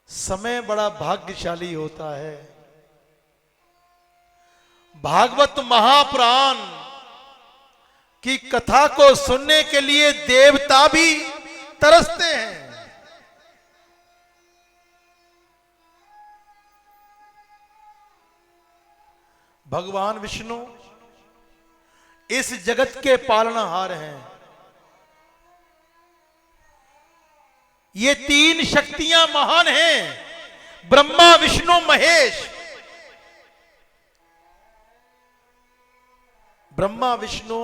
समय बड़ा भाग्यशाली होता है। भागवत महापुराण की कथा को सुनने के लिए देवता भी तरसते हैं। भगवान विष्णु इस जगत के पालनहार हैं। ये तीन शक्तियां महान हैं, ब्रह्मा विष्णु महेश। ब्रह्मा विष्णु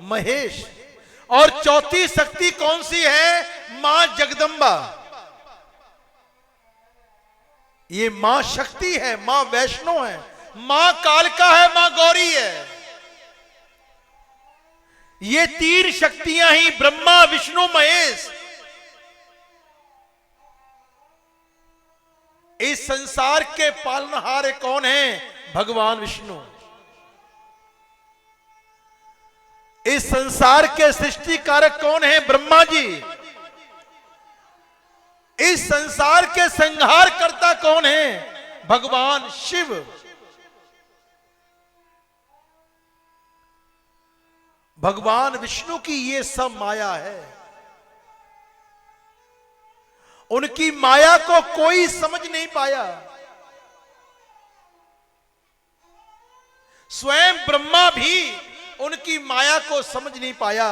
महेश। और चौथी शक्ति कौन सी है? मां जगदंबा। ये मां शक्ति है, मां वैष्णो है, मां कालिका है, मां गौरी है। ये तीन शक्तियां ही ब्रह्मा विष्णु महेश इस संसार के पालनहार कौन है? भगवान विष्णु। इस संसार के सृष्टि कारक कौन है? ब्रह्मा जी। इस संसार के संहार करता कौन है? भगवान शिव। भगवान विष्णु की ये सब माया है। उनकी माया को कोई समझ नहीं पाया। स्वयं ब्रह्मा भी उनकी माया को समझ नहीं पाया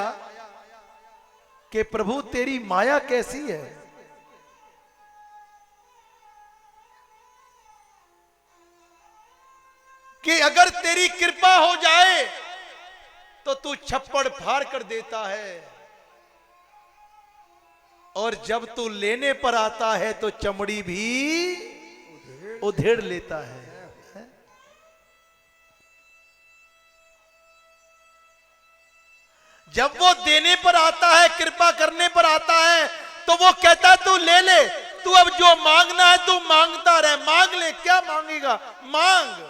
कि प्रभु तेरी माया कैसी है। कि अगर तेरी कृपा हो जाए तो तू छप्पड़ फाड़ कर देता है, और जब तू लेने पर आता है तो चमड़ी भी उधेड़ लेता है। जब वो देने पर आता है, कृपा करने पर आता है, तो वो कहता है तू ले ले, तू अब जो मांगना है तू मांगता रहे, मांग ले। क्या मांगेगा? मांग।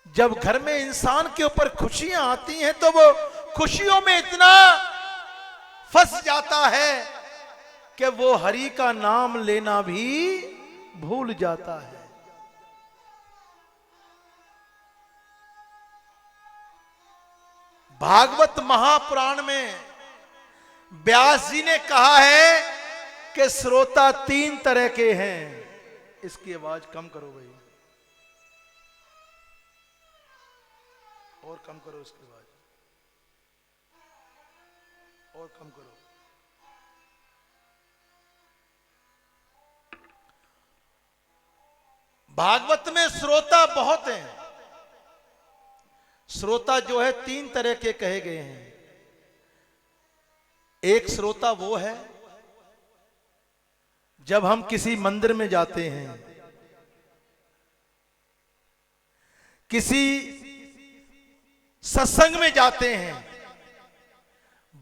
जब घर में इंसान के ऊपर खुशियां आती हैं तो वो खुशियों में इतना फंस जाता है कि वो हरि का नाम लेना भी भूल जाता है। भागवत महापुराण में व्यास जी ने कहा है कि श्रोता तीन तरह के हैं। इसकी आवाज कम करो भाई, और कम करो इसकी आवाज, और कम करो। भागवत में श्रोता बहुत हैं। श्रोता जो है तीन तरह के कहे गए हैं। एक श्रोता वो है जब हम किसी मंदिर में जाते हैं, किसी सत्संग में जाते हैं,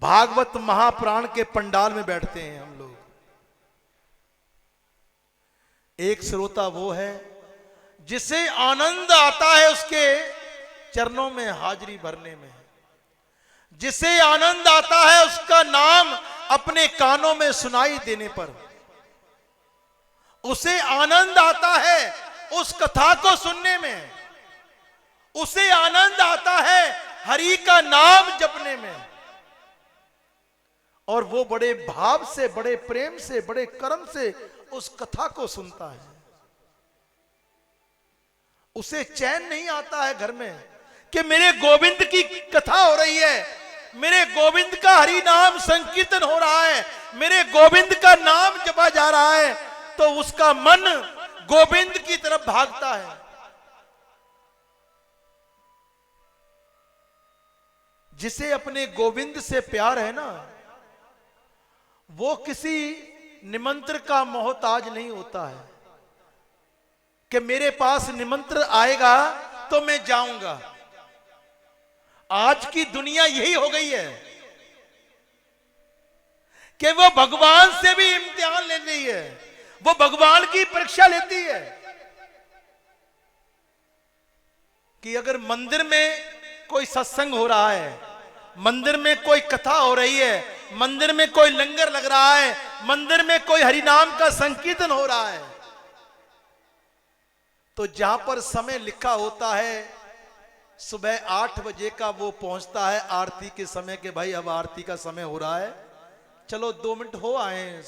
भागवत महापुराण के पंडाल में बैठते हैं हम लोग। एक श्रोता वो है जिसे आनंद आता है उसके चरणों में हाजिरी भरने में, जिसे आनंद आता है उसका नाम अपने कानों में सुनाई देने पर, उसे आनंद आता है उस कथा को सुनने में, उसे आनंद आता है हरि का नाम जपने में, और वो बड़े भाव से, बड़े प्रेम से, बड़े कर्म से उस कथा को सुनता है। उसे चैन नहीं आता है घर में कि मेरे गोविंद की कथा हो रही है, मेरे गोविंद का हरि नाम संकीर्तन हो रहा है, मेरे गोविंद का नाम जपा जा रहा है, तो उसका मन गोविंद की तरफ भागता है। जिसे अपने गोविंद से प्यार है ना, वो किसी निमंत्रण का मोहताज नहीं होता है कि मेरे पास निमंत्रण आएगा तो मैं जाऊंगा। आज की दुनिया यही हो गई है कि वो भगवान से भी इम्तिहान ले रही है, वो भगवान की परीक्षा लेती है कि अगर मंदिर में कोई सत्संग हो रहा है, मंदिर में कोई कथा हो रही है, मंदिर में कोई लंगर लग रहा है, मंदिर में कोई हरि नाम का संकीर्तन हो रहा है, तो जहां पर समय लिखा होता है सुबह 8 बजे का, वो पहुंचता है आरती के समय के भाई अब आरती का समय हो रहा है, चलो 2 मिनट हो आए,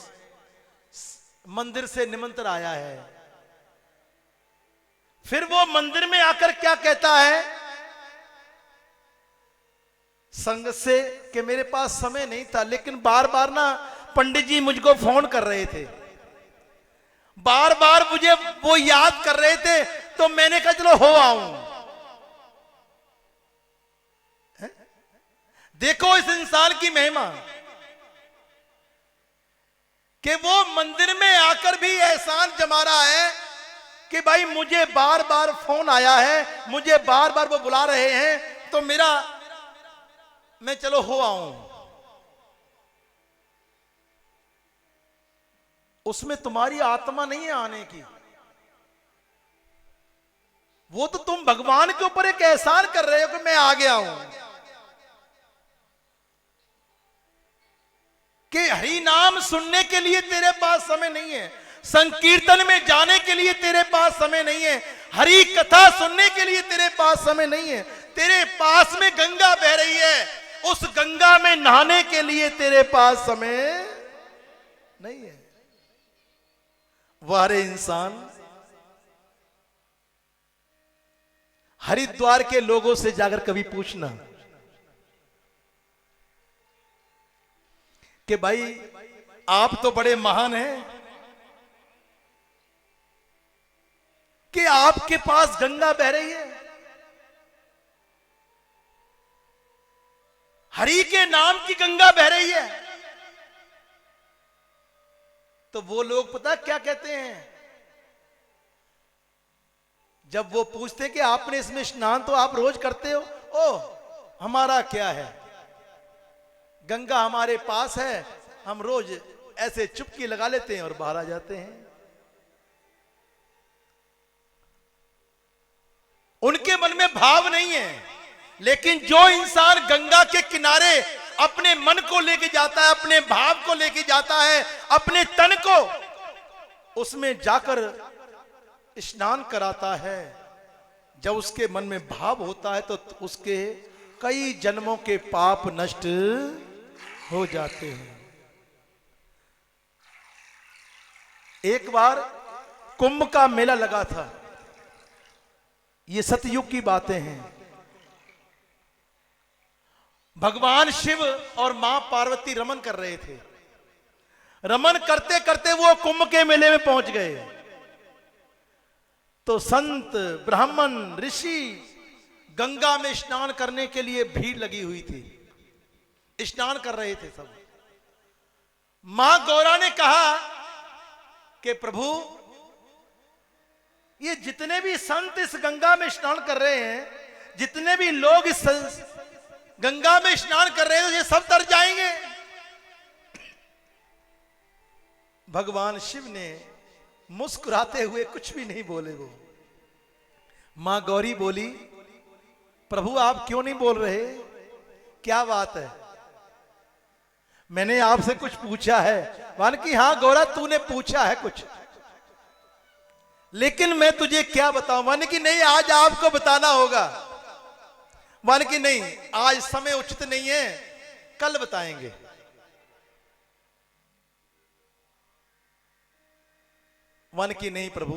मंदिर से निमंत्रण आया है। फिर वो मंदिर में आकर क्या कहता है संग से कि मेरे पास समय नहीं था, लेकिन बार बार ना पंडित जी मुझको फोन कर रहे थे, बार बार मुझे वो याद कर रहे थे, तो मैंने कहा चलो हो आऊं। देखो इस इंसान की महिमा कि वो मंदिर में आकर भी एहसान जमा रहा है कि भाई मुझे बार बार फोन आया है, मुझे बार बार वो बुला रहे हैं, तो मैं चलो हो आऊं। उसमें तुम्हारी आत्मा नहीं है आने की, वो तो तुम भगवान के ऊपर एक एहसान कर रहे हो कि मैं आ गया हूं, कि हरि नाम सुनने के लिए तेरे पास समय नहीं है, संकीर्तन में जाने के लिए तेरे पास समय नहीं है, हरि कथा सुनने के लिए तेरे पास समय नहीं है, तेरे पास में गंगा बह रही है, उस गंगा में नहाने के लिए तेरे पास समय नहीं है। वारे इंसान, हरिद्वार के लोगों से जाकर कभी पूछना कि भाई आप तो बड़े महान हैं कि आपके पास गंगा बह रही है, हरि के नाम की गंगा बह रही है, तो वो लोग पता क्या कहते हैं, जब वो पूछते कि आपने इसमें स्नान तो आप रोज करते हो, ओ हमारा क्या है, गंगा हमारे पास है, हम रोज ऐसे चुपकी लगा लेते हैं और बाहर आ जाते हैं। उनके मन में भाव नहीं है, लेकिन जो इंसान गंगा के किनारे अपने मन को लेके जाता है, अपने भाव को लेके जाता है, अपने तन को उसमें जाकर स्नान कराता है, जब उसके मन में भाव होता है तो उसके कई जन्मों के पाप नष्ट हो जाते हैं। एक बार कुंभ का मेला लगा था, ये सतयुग की बातें हैं। भगवान शिव और मां पार्वती रमन कर रहे थे, रमन करते करते वो कुंभ के मेले में पहुंच गए, तो संत ब्राह्मण ऋषि गंगा में स्नान करने के लिए भीड़ लगी हुई थी, स्नान कर रहे थे सब। मां गौरा ने कहा कि प्रभु ये जितने भी संत इस गंगा में स्नान कर रहे हैं, जितने भी लोग इस गंगा में स्नान कर रहे हैं, ये सब तर जाएंगे। भगवान शिव ने मुस्कुराते हुए कुछ भी नहीं बोले। वो मां गौरी बोली, प्रभु आप क्यों नहीं बोल रहे, क्या बात है, मैंने आपसे कुछ पूछा है। मान की हाँ गौरा तूने पूछा है कुछ, लेकिन मैं तुझे क्या बताऊं। मान की नहीं आज आपको बताना होगा। मान की नहीं आज समय उचित नहीं है, कल बताएंगे। मान की नहीं प्रभु,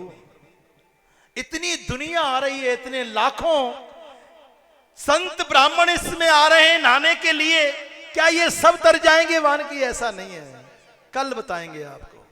इतनी दुनिया आ रही है, इतने लाखों संत ब्राह्मण इसमें आ रहे हैं नहाने के लिए, क्या ये सब तर जाएंगे। मान की ऐसा नहीं है, कल बताएंगे आपको।